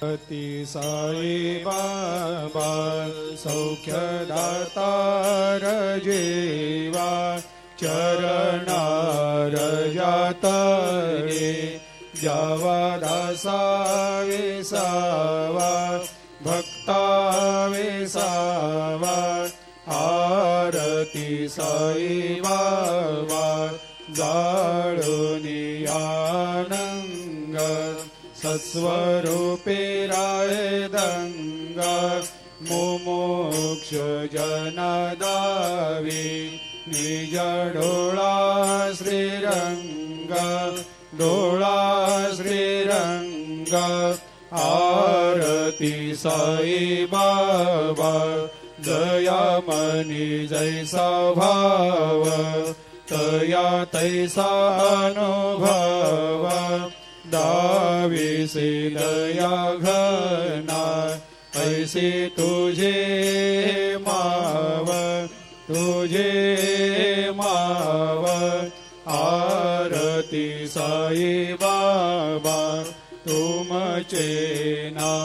ती साई बाबा सौख्यदातार जीवा चरणार जातरे जावा दासा विसावा भक्ता विसावा आरती साई बाबा जाळुनी आनंग सत्स्वरूपे राय दंग मुमुक्ष जनदावी निज डोळा श्रीरंग डोळा श्रीरंग आरती साई बाबा जया मनी जैसा भाव तया तैसा अनुभव दाविसे दया घना ऐसे तुझे माव आरती साई बाबा तुमचे ना